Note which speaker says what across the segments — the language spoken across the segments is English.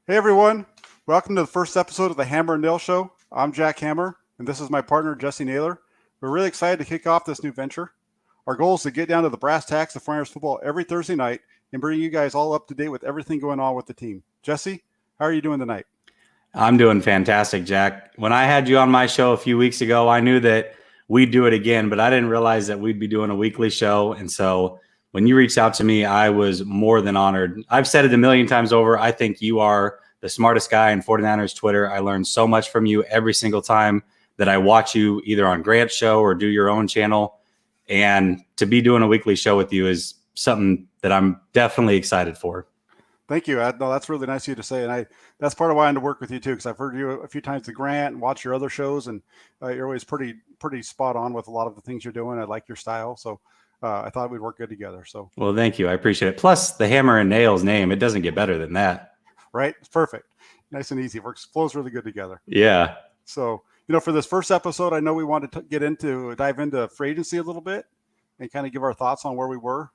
Speaker 1: Hey everyone, welcome to the first episode of the Hammer and Nail Show. I'm Jack Hammer, and this is my partner Jesse Naylor. We're really excited to kick off this new venture. Our goal is to get down to the brass tacks of Flyers football every Thursday night and bring you guys all up to date with everything going on with the team. Jesse, how are you doing tonight?
Speaker 2: I'm doing fantastic, Jack. When I had you on my show a few weeks ago, I knew that we'd do it again, but I didn't realize that we'd be doing a weekly show. And so when you reached out to me, I was more than honored. I've said it a million times over. I think you are the smartest guy in 49ers Twitter. I learn so much from you every single time that I watch you either on Grant's show or do your own channel. And to be doing a weekly show with you is something that I'm definitely excited for.
Speaker 1: Thank you. No, that's really nice of you to say, and that's part of why I wanted to work with you too, because I've heard you a few times with Grant and watch your other shows, and you're always pretty spot on with a lot of the things you're doing. I like your style, so I thought we'd work good together. So,
Speaker 2: well, thank you. I appreciate it. Plus, the Hammer and Nails name, it doesn't get better than that.
Speaker 1: Right? It's perfect, nice and easy. Flows really good together.
Speaker 2: Yeah.
Speaker 1: So, for this first episode, I know we wanted to dive into free agency a little bit and kind of give our thoughts on where we were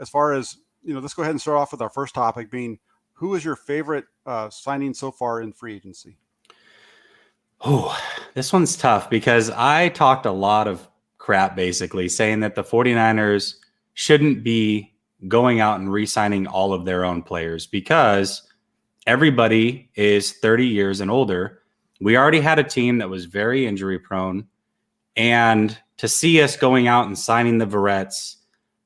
Speaker 1: as far as. Let's go ahead and start off with our first topic being, who is your favorite signing so far in free agency?
Speaker 2: Oh, this one's tough because I talked a lot of crap basically saying that the 49ers shouldn't be going out and re-signing all of their own players because everybody is 30 years and older. We already had a team that was very injury prone, and to see us going out and signing the Verettes,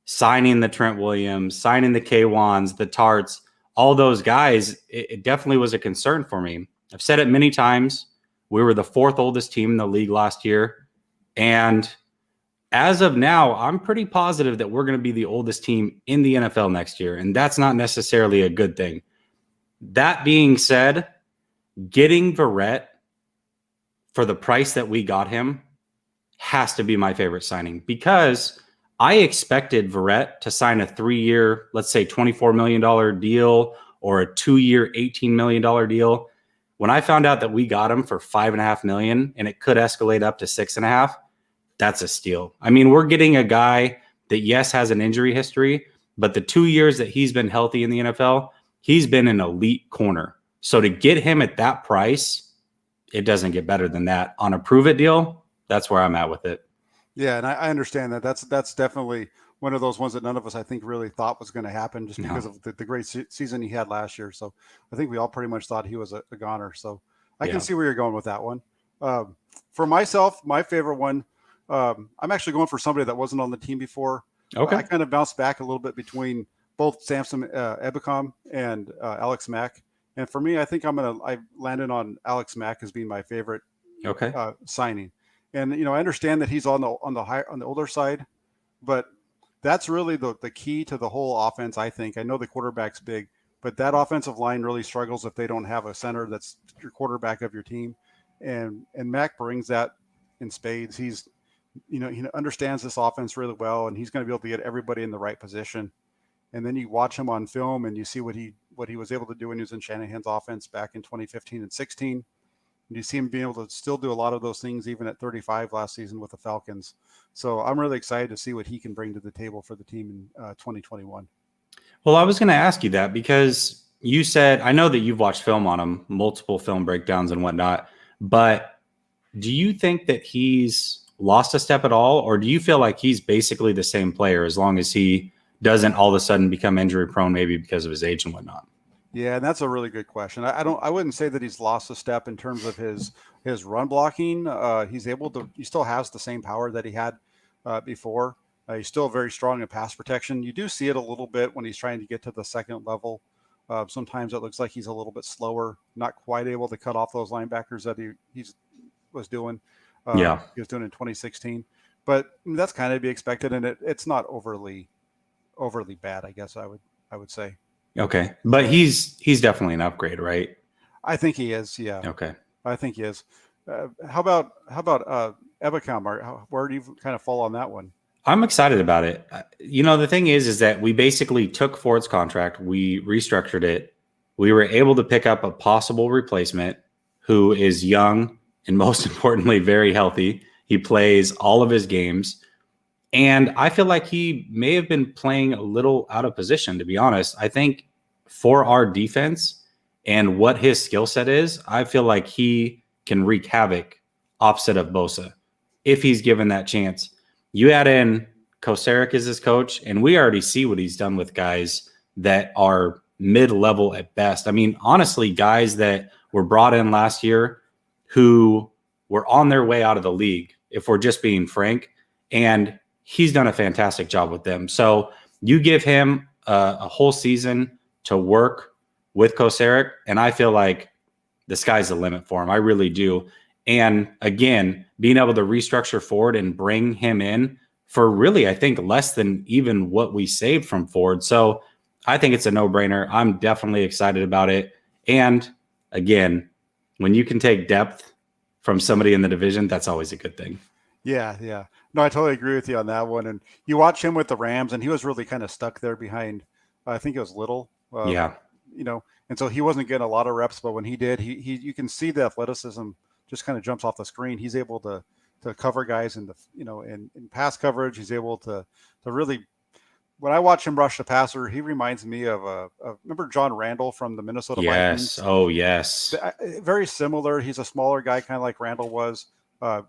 Speaker 2: signing the Trent Williams, signing the K1s, the Tarts, all those guys, it definitely was a concern for me. I've said it many times. We were the fourth oldest team in the league last year. And as of now, I'm pretty positive that we're going to be the oldest team in the NFL next year. And that's not necessarily a good thing. That being said, getting Verrett for the price that we got him has to be my favorite signing, because I expected Verrett to sign a 3-year, let's say $24 million deal or a 2-year, $18 million deal. When I found out that we got him for $5.5 million and it could escalate up to $6.5 million, that's a steal. I mean, we're getting a guy that, yes, has an injury history, but the 2 years that he's been healthy in the NFL, he's been an elite corner. So to get him at that price, it doesn't get better than that. On a prove it deal, that's where I'm at with it.
Speaker 1: Yeah, and I understand that. That's definitely one of those ones that none of us, I think, really thought was going to happen just because of the great season he had last year. So I think we all pretty much thought he was a goner. So I can see where you're going with that one. For myself, my favorite one, I'm actually going for somebody that wasn't on the team before.
Speaker 2: Okay.
Speaker 1: I kind of bounced back a little bit between both Samson Ebukam and Alex Mack. And for me, I think I landed on Alex Mack as being my favorite signing. And I understand that he's on the older side, but that's really the key to the whole offense. I think. I know the quarterback's big, but that offensive line really struggles if they don't have a center that's your quarterback of your team. And Mac brings that in spades. He understands this offense really well, and he's going to be able to get everybody in the right position. And then you watch him on film, and you see what he was able to do when he was in Shanahan's offense back in 2015 and 16. You see him being able to still do a lot of those things even at 35 last season with the Falcons. So I'm really excited to see what he can bring to the table for the team in 2021.
Speaker 2: Well, I was going to ask you that because you said, I know that you've watched film on him, multiple film breakdowns and whatnot, but do you think that he's lost a step at all? Or do you feel like he's basically the same player as long as he doesn't all of a sudden become injury prone, maybe because of his age and whatnot?
Speaker 1: Yeah, and that's a really good question. I wouldn't say that he's lost a step in terms of his run blocking. He still has the same power that he had before. He's still very strong in pass protection. You do see it a little bit when he's trying to get to the second level. Sometimes it looks like he's a little bit slower, not quite able to cut off those linebackers that he was doing. He was doing in 2016. But that's kind of to be expected, and it's not overly bad, I guess I would say.
Speaker 2: Okay. But he's definitely an upgrade, right?
Speaker 1: I think he is. Yeah.
Speaker 2: Okay.
Speaker 1: I think he is. How about Ebukam? Where do you kind of fall on that one?
Speaker 2: I'm excited about it. The thing is that we basically took Ford's contract, we restructured it. We were able to pick up a possible replacement who is young and most importantly, very healthy. He plays all of his games. And I feel like he may have been playing a little out of position, to be honest. I think for our defense, and what his skill set is, I feel like he can wreak havoc opposite of Bosa if he's given that chance. You add in Kocurek as his coach, and we already see what he's done with guys that are mid-level at best. I mean, honestly, guys that were brought in last year who were on their way out of the league, if we're just being frank, and he's done a fantastic job with them. So you give him a whole season to work with Kocurek, and I feel like the sky's the limit for him. I really do. And again, being able to restructure Ford and bring him in for really, I think, less than even what we saved from Ford. So I think it's a no-brainer. I'm definitely excited about it. And again, when you can take depth from somebody in the division, that's always a good thing.
Speaker 1: Yeah, yeah. No, I totally agree with you on that one. And you watch him with the Rams, and he was really kind of stuck there behind, I think it was Little.
Speaker 2: Yeah.
Speaker 1: You know, and so he wasn't getting a lot of reps, but when he did, he you can see the athleticism just kind of jumps off the screen. He's able to cover guys in the, you know, in pass coverage. He's able to really, when I watch him rush the passer, he reminds me of remember John Randall from the Minnesota Vikings?
Speaker 2: Oh, yes.
Speaker 1: Very similar. He's a smaller guy, kind of like Randall was.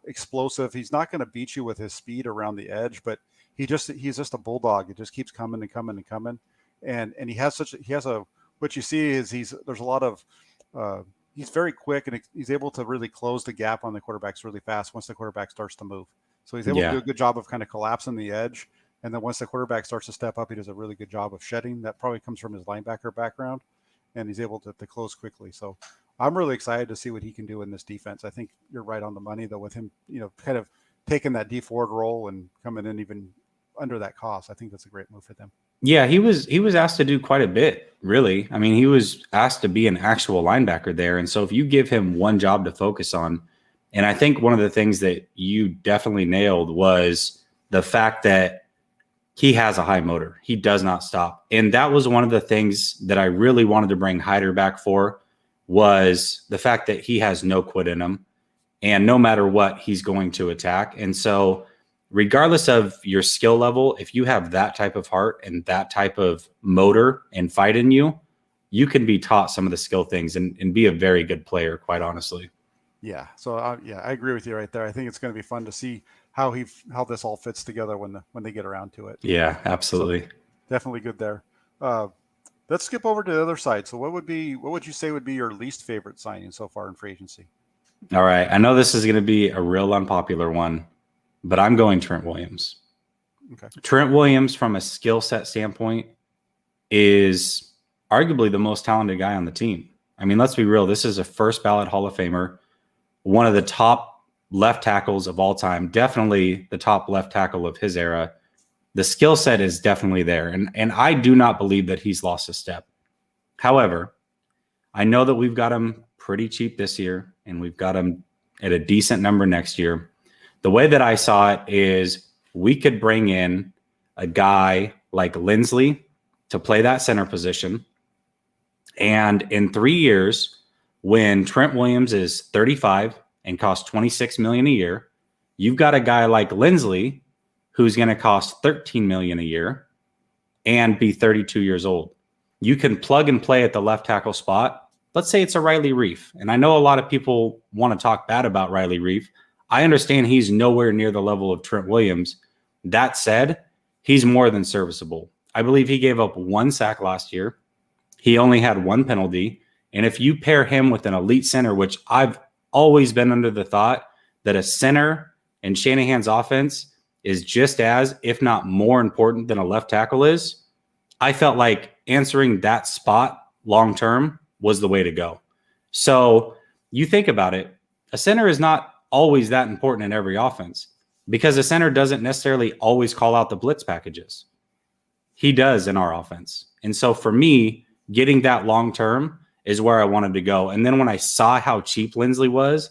Speaker 1: Explosive. He's not going to beat you with his speed around the edge, but he's just a bulldog. It just keeps coming and coming and coming, and he has what you see is there's a lot of he's very quick, and he's able to really close the gap on the quarterbacks really fast once the quarterback starts to move. So he's able to do a good job of kind of collapsing the edge, and then once the quarterback starts to step up, he does a really good job of shedding. That probably comes from his linebacker background, and he's able to close quickly. So I'm really excited to see what he can do in this defense. I think you're right on the money, though, with him, you know, kind of taking that D Ford role and coming in even under that cost. I think that's a great move for them.
Speaker 2: Yeah, he was asked to do quite a bit, really. I mean, he was asked to be an actual linebacker there. And so if you give him one job to focus on, and I think one of the things that you definitely nailed was the fact that he has a high motor. He does not stop. And that was one of the things that I really wanted to bring Hyder back for, was the fact that he has no quit in him, and no matter what, he's going to attack. And so regardless of your skill level, if you have that type of heart and that type of motor and fight in you, you can be taught some of the skill things and be a very good player, quite honestly.
Speaker 1: Yeah. So yeah, I agree with you right there. I think it's going to be fun to see how this all fits together when they get around to it.
Speaker 2: Yeah, absolutely.
Speaker 1: So definitely good there. Let's skip over to the other side. So what would you say would be your least favorite signing so far in free agency?
Speaker 2: All right. I know this is going to be a real unpopular one, but I'm going Trent Williams.
Speaker 1: Okay.
Speaker 2: Trent Williams, from a skill set standpoint, is arguably the most talented guy on the team. I mean, let's be real. This is a first ballot Hall of Famer, one of the top left tackles of all time, definitely the top left tackle of his era. The skill set is definitely there. And I do not believe that he's lost a step. However, I know that we've got him pretty cheap this year, and we've got him at a decent number next year. The way that I saw it is we could bring in a guy like Lindsley to play that center position. And in 3 years, when Trent Williams is 35 and costs $26 million a year, you've got a guy like Lindsley who's going to cost $13 million a year and be 32 years old. You can plug and play at the left tackle spot. Let's say it's a Riley Reif. And I know a lot of people want to talk bad about Riley Reif. I understand he's nowhere near the level of Trent Williams. That said, he's more than serviceable. I believe he gave up 1 sack last year. He only had 1 penalty. And if you pair him with an elite center, which I've always been under the thought that a center in Shanahan's offense is just as, if not more important than a left tackle is, I felt like answering that spot long-term was the way to go. So you think about it, a center is not always that important in every offense because a center doesn't necessarily always call out the blitz packages. He does in our offense. And so for me, getting that long-term is where I wanted to go. And then when I saw how cheap Lindsley was,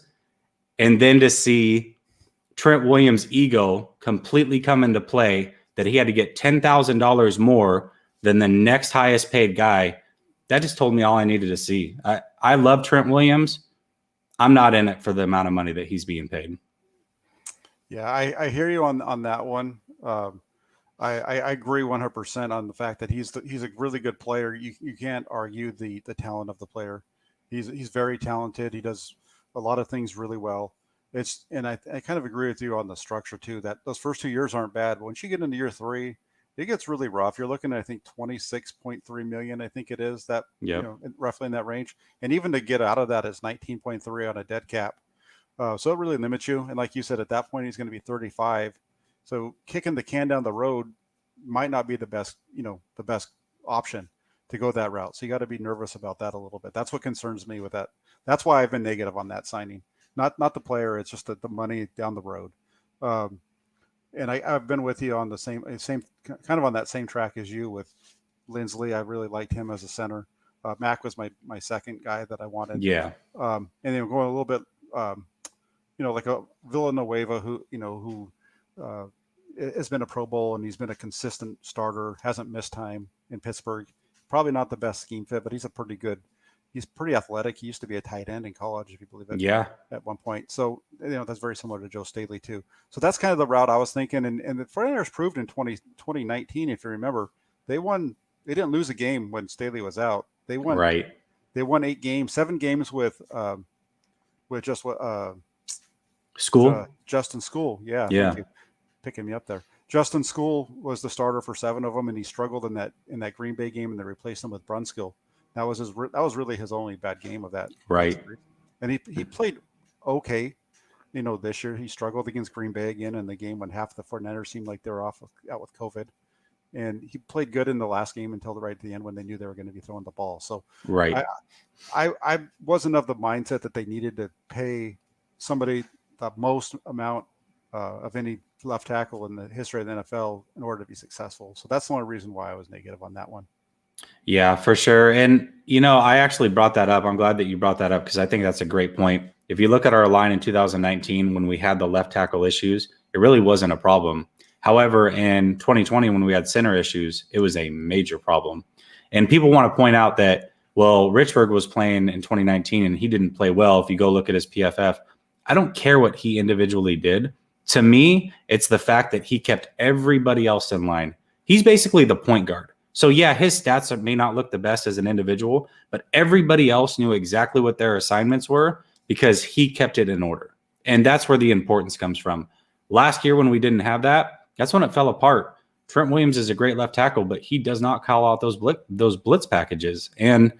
Speaker 2: and then to see Trent Williams' ego completely come into play, that he had to get $10,000 more than the next highest paid guy, that just told me all I needed to see. I love Trent Williams. I'm not in it for the amount of money that he's being paid.
Speaker 1: Yeah, I hear you on that one. I agree 100% on the fact that he's a really good player. You can't argue the talent of the player. He's very talented. He does a lot of things really well. I kind of agree with you on the structure too. That those first 2 years aren't bad. But once you get into year three, it gets really rough. You're looking at, I think, 26.3 million. I think it is that,
Speaker 2: Yep.
Speaker 1: roughly in that range. And even to get out of that is 19.3 on a dead cap. So it really limits you. And like you said, at that point, he's going to be 35. So kicking the can down the road might not be the best option to go that route. So you got to be nervous about that a little bit. That's what concerns me with that. That's why I've been negative on that signing. Not the player. It's just the money down the road. And I've been with you on the same kind of on that same track as you with Lindsley. I really liked him as a center. Mac was my second guy that I wanted.
Speaker 2: Yeah.
Speaker 1: And then going a little bit, like a Villanueva who has been a Pro Bowl and he's been a consistent starter, hasn't missed time in Pittsburgh. Probably not the best scheme fit, but he's pretty athletic. He used to be a tight end in college, if you believe it.
Speaker 2: Yeah.
Speaker 1: At one point. So, that's very similar to Joe Staley too. So that's kind of the route I was thinking. And the 49ers proved in 2019, if you remember, they didn't lose a game when Staley was out. They won 8 games, 7 games with just
Speaker 2: School.
Speaker 1: Justin School. Yeah.
Speaker 2: Yeah.
Speaker 1: Thank you. Picking me up there. Justin School was the starter for 7 of them, and he struggled in that Green Bay game, and they replaced him with Brunskill. That was really his only bad game of that.
Speaker 2: Right.
Speaker 1: And he played okay. This year he struggled against Green Bay again in the game when half the 49ers seemed like they were out with COVID. And he played good in the last game until right at the end when they knew they were going to be throwing the ball. So
Speaker 2: right.
Speaker 1: I wasn't of the mindset that they needed to pay somebody the most amount of any left tackle in the history of the NFL in order to be successful. So that's the only reason why I was negative on that one.
Speaker 2: Yeah, for sure. And, I actually brought that up. I'm glad that you brought that up because I think that's a great point. If you look at our line in 2019, when we had the left tackle issues, it really wasn't a problem. However, in 2020, when we had center issues, it was a major problem. And people want to point out that, well, Richburg was playing in 2019 and he didn't play well. If you go look at his PFF, I don't care what he individually did. To me, it's the fact that he kept everybody else in line. He's basically the point guard. So yeah, his stats may not look the best as an individual, but everybody else knew exactly what their assignments were because he kept it in order. And that's where the importance comes from. Last year when we didn't have that, that's when it fell apart. Trent Williams is a great left tackle, but he does not call out those blitz packages. And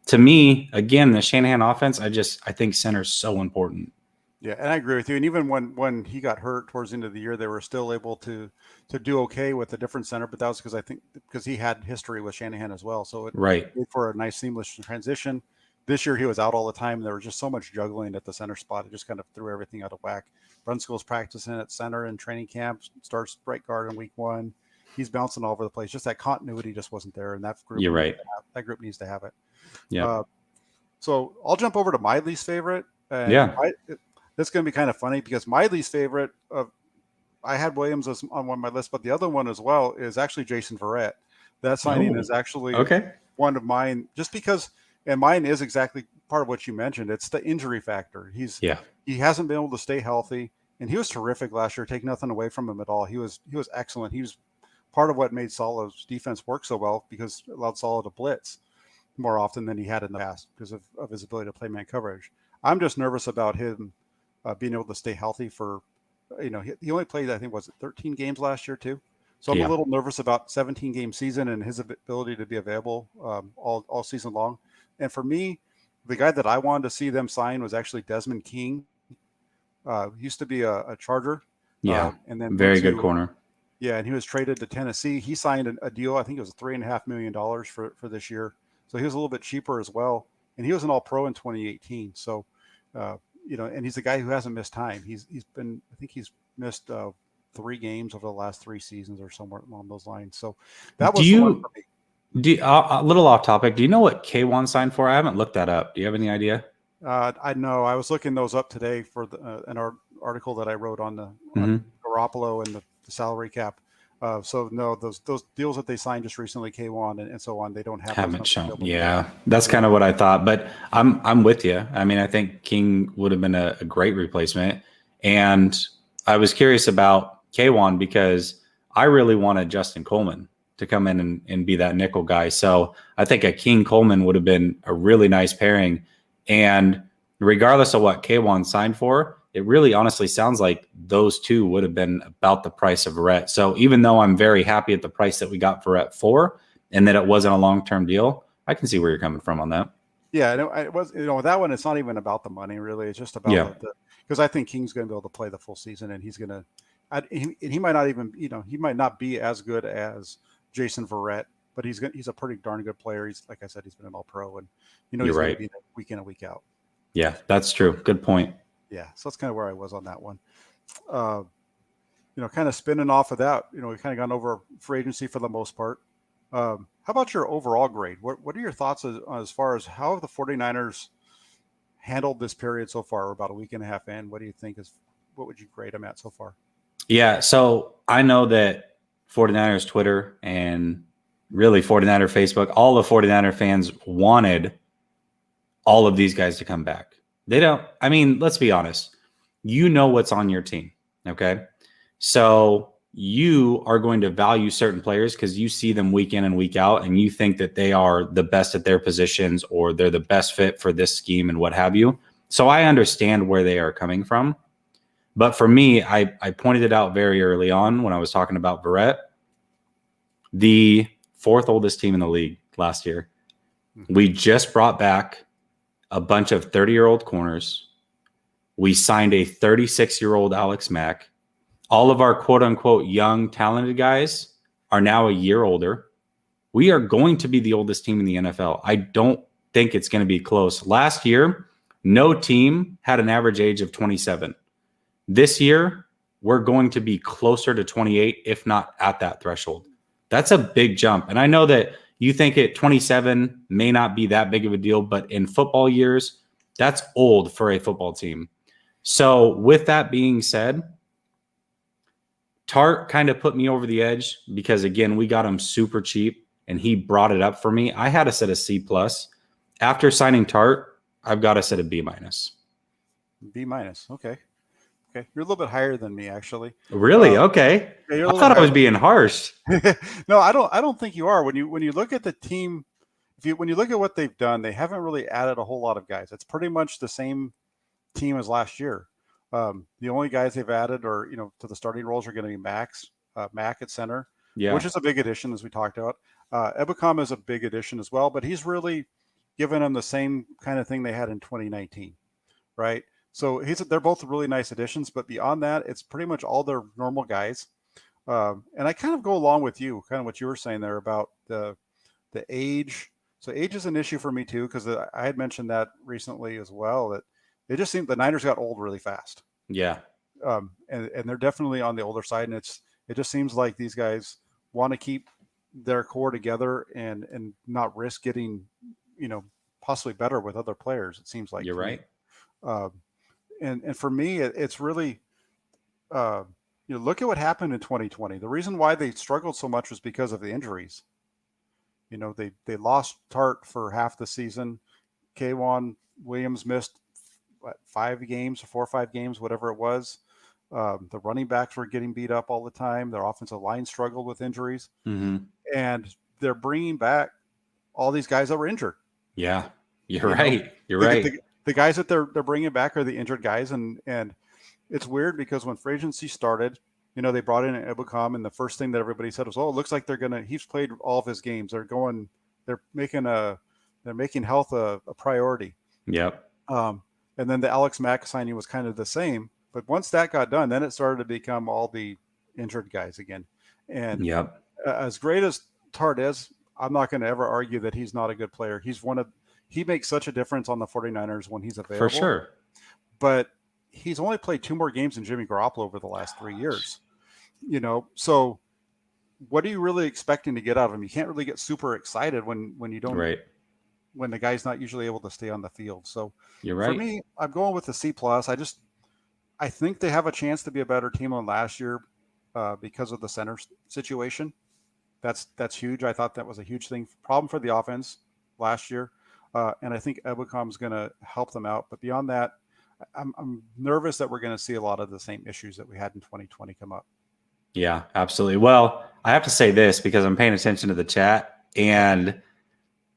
Speaker 2: to me, again, the Shanahan offense, I think center is so important.
Speaker 1: Yeah, and I agree with you. And even when he got hurt towards the end of the year, they were still able to do okay with a different center. But that was because he had history with Shanahan as well. So it made for a nice seamless transition. This year he was out all the time. There was just so much juggling at the center spot. It just kind of threw everything out of whack. Brunskill's practicing at center in training camp, starts right guard in week 1. He's bouncing all over the place. Just that continuity just wasn't there. And that group,
Speaker 2: you're right.
Speaker 1: That group needs to have it.
Speaker 2: Yeah.
Speaker 1: So I'll jump over to my least favorite. That's going to be kind of funny because my least favorite I had Williams on one of my list, but the other one as well is actually Jason Verrett. That signing is actually one of mine, just because, and mine is exactly part of what you mentioned. It's the injury factor. He hasn't been able to stay healthy, and he was terrific last year. Take nothing away from him at all. He was excellent. He was part of what made Saleh's defense work so well because it allowed Saleh to blitz more often than he had in the past because of his ability to play man coverage. I'm just nervous about him being able to stay healthy for, he only played, I think, 13 games last year too. So I'm a little nervous about 17-game season and his ability to be available all season long. And for me, the guy that I wanted to see them sign was actually Desmond King. He used to be a Charger.
Speaker 2: And then very good corner.
Speaker 1: Yeah, and he was traded to Tennessee. He signed a deal, I think it was $3.5 million for this year. So he was a little bit cheaper as well. And he was an All-Pro in 2018. So, and he's a guy who hasn't missed time. He's missed 3 games over the last 3 seasons or somewhere along those lines. So that was the one for me.
Speaker 2: A little off topic. Do you know what K1 signed for? I haven't looked that up. Do you have any idea?
Speaker 1: I know. I was looking those up today for an article that I wrote on on Garoppolo and the salary cap. So no, those deals that they signed just recently, K1 and so on, they haven't
Speaker 2: shown. Yeah, that's kind of what I thought. But I'm with you. I mean, I think King would have been a great replacement. And I was curious about K1 because I really wanted Justin Coleman to come in and be that nickel guy. So I think a King Coleman would have been a really nice pairing. And regardless of what K1 signed for, it really honestly sounds like those two would have been about the price of Verrett. So even though I'm very happy at the price that we got Verrett for and that it wasn't a long-term deal, I can see where you're coming from on that.
Speaker 1: Yeah, it was, that one, it's not even about the money, really. It's just about because I think King's going to be able to play the full season, and he's going to, he might not even, he might not be as good as Jason Verrett, but he's a pretty darn good player. He's, like I said, he's been an All-Pro, and he's going to be there week in and week out.
Speaker 2: Yeah, that's true. Good point.
Speaker 1: Yeah, so that's kind of where I was on that one. Kind of spinning off of that, we kind of gone over free agency for the most part. How about your overall grade? What are your thoughts as far as how have the 49ers handled this period so far? We're about a week and a half in. What do you think what would you grade them at so far?
Speaker 2: Yeah, so I know that 49ers Twitter and really 49er Facebook, all the 49er fans wanted all of these guys to come back. Let's be honest. You know what's on your team, okay? So you are going to value certain players because you see them week in and week out, and you think that they are the best at their positions or they're the best fit for this scheme and what have you. So I understand where they are coming from. But for me, I pointed it out very early on when I was talking about Verrett, the fourth oldest team in the league last year. We just brought back a bunch of 30-year-old corners. We signed a 36-year-old Alex Mack. All of our quote-unquote young, talented guys are now a year older. We are going to be the oldest team in the NFL. I don't think it's going to be close. Last year, no team had an average age of 27. This year, we're going to be closer to 28, if not at that threshold. That's a big jump. And I know that you think at 27 may not be that big of a deal, but in football years, that's old for a football team. So with that being said, Tart kind of put me over the edge because, again, we got him super cheap and he brought it up for me. I had us at a C+. After signing Tart, I've got us at a B-.
Speaker 1: B-. Okay. You're a little bit higher than me, actually.
Speaker 2: Really? Okay. Yeah, I thought I was being harsh.
Speaker 1: No, I don't think you are. When you look at the team, when you look at what they've done, they haven't really added a whole lot of guys. It's pretty much the same team as last year. The only guys they've added are, to the starting roles are going to be Mac at center, which is a big addition, as we talked about. Ebukam is a big addition as well, but he's really given them the same kind of thing they had in 2019, right? So they're both really nice additions, but beyond that, it's pretty much all their normal guys. And I kind of go along with you, kind of what you were saying there about the age. So age is an issue for me too, because I had mentioned that recently as well, that it just seemed the Niners got old really fast.
Speaker 2: Yeah.
Speaker 1: And they're definitely on the older side. And it just seems like these guys want to keep their core together and not risk getting, possibly better with other players. It seems like
Speaker 2: you're right.
Speaker 1: And for me, it's really, look at what happened in 2020. The reason why they struggled so much was because of the injuries. They lost Tart for half the season. K'Waun Williams missed 4 or 5 games, whatever it was. The running backs were getting beat up all the time. Their offensive line struggled with injuries.
Speaker 2: Mm-hmm.
Speaker 1: And they're bringing back all these guys that were injured.
Speaker 2: Yeah, you're right. You're right.
Speaker 1: The guys that they're bringing back are the injured guys, and it's weird because when free agency started, they brought in Ebukam, and the first thing that everybody said was, "Oh, it looks like he's played all of his games. They're making health a priority."
Speaker 2: Yep.
Speaker 1: And then the Alex Mack signing was kind of the same, but once that got done, then it started to become all the injured guys again. And
Speaker 2: yep.
Speaker 1: As great as Tart is, I'm not going to ever argue that he's not a good player. He makes such a difference on the 49ers when he's available.
Speaker 2: For sure.
Speaker 1: But he's only played 2 more games than Jimmy Garoppolo over the last 3 years. So what are you really expecting to get out of him? You can't really get super excited when you don't,
Speaker 2: right,
Speaker 1: when the guy's not usually able to stay on the field. So
Speaker 2: you're right.
Speaker 1: For me, I'm going with the C+. I think they have a chance to be a better team than last year because of the center situation. That's huge. I thought that was a huge problem for the offense last year. And I think Ebukam is going to help them out. But beyond that, I'm nervous that we're going to see a lot of the same issues that we had in 2020 come up.
Speaker 2: Yeah, absolutely. Well, I have to say this because I'm paying attention to the chat, and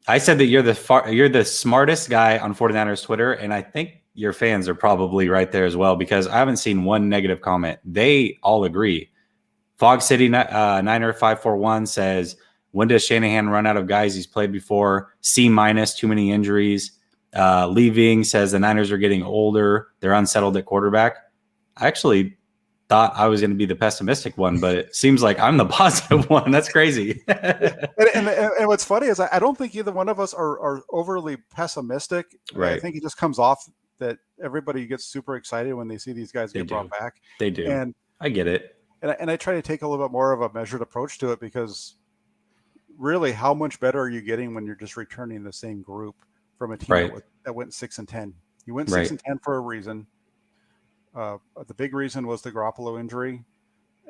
Speaker 2: I said that you're the smartest guy on 49ers Twitter, and I think your fans are probably right there as well, because I haven't seen one negative comment. They all agree. Fog City Niner 541 says, when does Shanahan run out of guys he's played before? C-, too many injuries. Leaving says the Niners are getting older. They're unsettled at quarterback. I actually thought I was going to be the pessimistic one, but it seems like I'm the positive one. That's crazy.
Speaker 1: and what's funny is I don't think either one of us are overly pessimistic.
Speaker 2: Right.
Speaker 1: I think it just comes off that everybody gets super excited when they see these guys get brought back.
Speaker 2: They do. And I get it.
Speaker 1: And I try to take a little bit more of a measured approach to it, because really, how much better are you getting when you're just returning the same group from a team that went 6-10? You went 6-10 for a reason. The big reason was the Garoppolo injury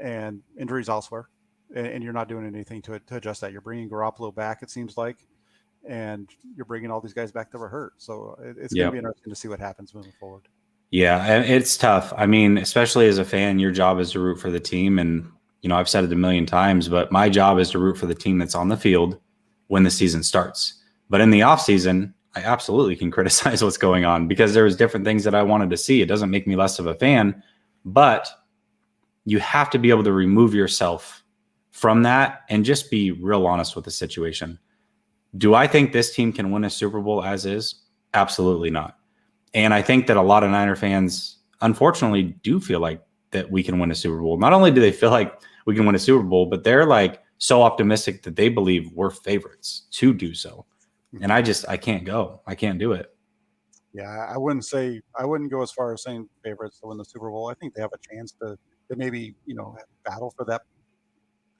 Speaker 1: and injuries elsewhere, and you're not doing anything to adjust that. You're bringing Garoppolo back, it seems like, and you're bringing all these guys back that were hurt. So it's going to be interesting to see what happens moving forward.
Speaker 2: Yeah, and it's tough. I mean, especially as a fan, your job is to root for the team. And, I've said it a million times, but my job is to root for the team that's on the field when the season starts. But in the offseason, I absolutely can criticize what's going on, because there was different things that I wanted to see. It doesn't make me less of a fan, but you have to be able to remove yourself from that and just be real honest with the situation. Do I think this team can win a Super Bowl as is? Absolutely not. And I think that a lot of Niner fans, unfortunately, do feel like that we can win a Super Bowl. Not only do they feel like we can win a Super Bowl, but they're like so optimistic that they believe we're favorites to do so. And I can't go. I can't do it.
Speaker 1: Yeah, I wouldn't go as far as saying favorites to win the Super Bowl. I think they have a chance to maybe, battle for that,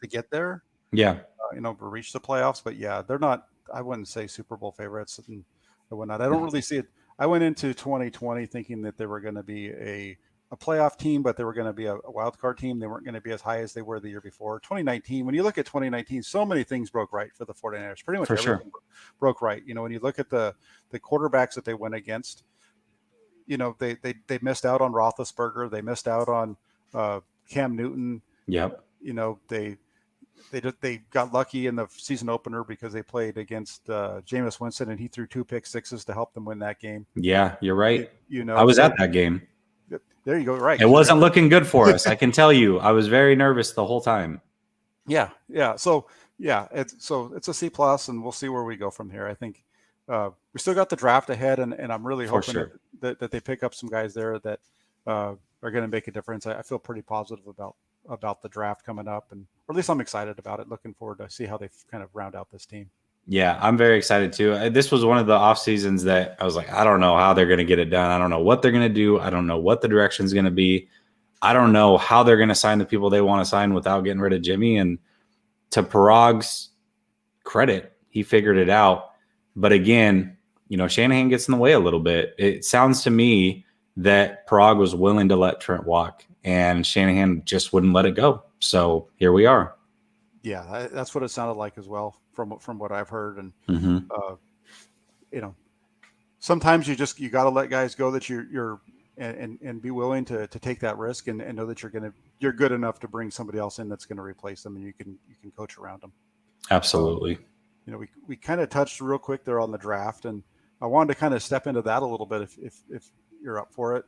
Speaker 1: to get there.
Speaker 2: Yeah.
Speaker 1: To reach the playoffs. But yeah, they're not, I wouldn't say Super Bowl favorites and whatnot. I don't really see it. I went into 2020 thinking that they were going to be a playoff team, but they were going to be a wild card team. They weren't going to be as high as they were the year before. 2019, when you look at 2019, so many things broke right for the 49ers. Pretty much everything broke right. When you look at the quarterbacks that they went against, they missed out on Roethlisberger. They missed out on Cam Newton.
Speaker 2: Yep.
Speaker 1: They got lucky in the season opener because they played against Jameis Winston, and he threw 2 pick sixes to help them win that game.
Speaker 2: Yeah, you're right. I was at that game.
Speaker 1: There you go. Right.
Speaker 2: It wasn't looking good for us. I can tell you, I was very nervous the whole time.
Speaker 1: Yeah. So it's a C+, and we'll see where we go from here. I think we still got the draft ahead, and I'm really hoping that they pick up some guys there that are going to make a difference. I feel pretty positive about the draft coming up, or at least I'm excited about it. Looking forward to see how they kind of round out this team.
Speaker 2: Yeah, I'm very excited too. This was one of the off seasons that I was like, I don't know how they're going to get it done. I don't know what they're going to do. I don't know what the direction is going to be. I don't know how they're going to sign the people they want to sign without getting rid of Jimmy. And to Parag's credit, he figured it out. But again, Shanahan gets in the way a little bit. It sounds to me that Parag was willing to let Trent walk, and Shanahan just wouldn't let it go. So here we are.
Speaker 1: Yeah, that's what it sounded like as well from what I've heard. And sometimes you got to let guys go that you're and be willing to take that risk and know that you're good enough to bring somebody else in that's going to replace them, and you can coach around them.
Speaker 2: Absolutely.
Speaker 1: We kind of touched real quick there on the draft, and I wanted to kind of step into that a little bit if you're up for it.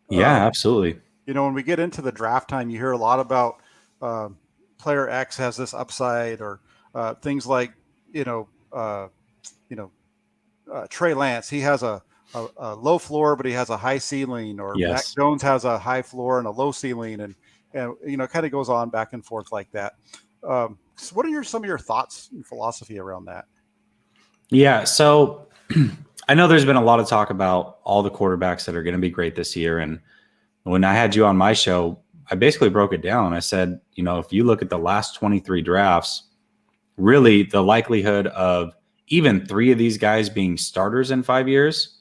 Speaker 2: Yeah, absolutely.
Speaker 1: When we get into the draft time, you hear a lot about player X has this upside, or things like Trey Lance. He has a low floor, but he has a high ceiling. Or Mac Jones has a high floor and a low ceiling, and it kind of goes on back and forth like that. So what are some of your thoughts and philosophy around that?
Speaker 2: Yeah, so I know there's been a lot of talk about all the quarterbacks that are going to be great this year, and when I had you on my show, I basically broke it down. I said, if you look at the last 23 drafts, really the likelihood of even 3 of these guys being starters in 5 years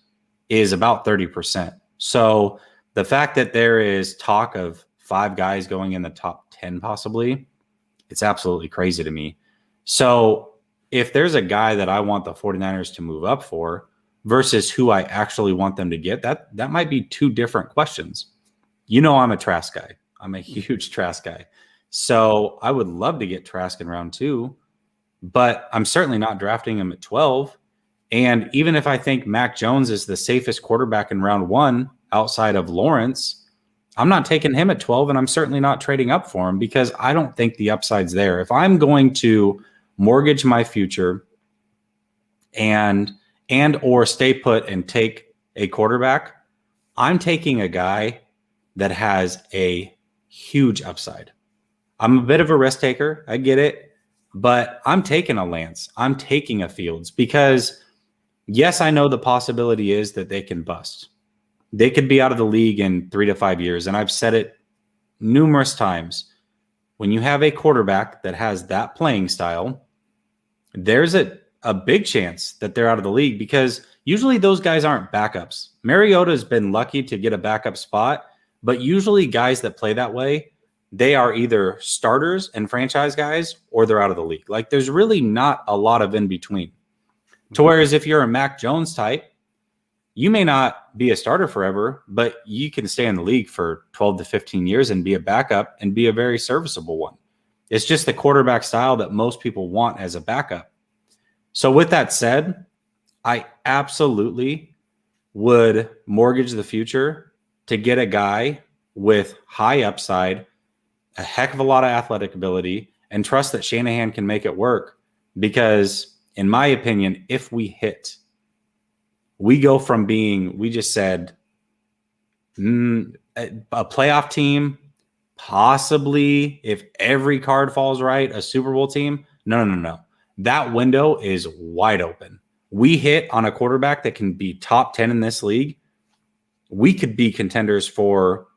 Speaker 2: is about 30%. So the fact that there is talk of 5 guys going in the top 10 possibly, it's absolutely crazy to me. So if there's a guy that I want the 49ers to move up for versus who I actually want them to get, that might be 2 different questions. I'm a Trask guy. I'm a huge Trask guy. So I would love to get Trask in round 2, but I'm certainly not drafting him at 12. And even if I think Mac Jones is the safest quarterback in round 1 outside of Lawrence, I'm not taking him at 12, and I'm certainly not trading up for him because I don't think the upside's there. If I'm going to mortgage my future and or stay put and take a quarterback, I'm taking a guy that has a huge upside. I'm a bit of a risk taker. I get it. But I'm taking a Lance. I'm taking a Fields because, yes, I know the possibility is that they can bust. They could be out of the league in 3 to 5 years. And I've said it numerous times. When you have a quarterback that has that playing style, there's a big chance that they're out of the league because usually those guys aren't backups. Mariota has been lucky to get a backup spot, but usually guys that play that way, they are either starters and franchise guys or they're out of the league. Like there's really not a lot of in between. To whereas if you're a Mac Jones type, you may not be a starter forever, but you can stay in the league for 12 to 15 years and be a backup and be a very serviceable one. It's just the quarterback style that most people want as a backup. So with that said, I absolutely would mortgage the future to get a guy with high upside, a heck of a lot of athletic ability, and trust that Shanahan can make it work. Because in my opinion, if we hit, we go from being, we just said, a playoff team, possibly, if every card falls right, a Super Bowl team. No. That window is wide open. We hit on a quarterback that can be top 10 in this league. We could be contenders for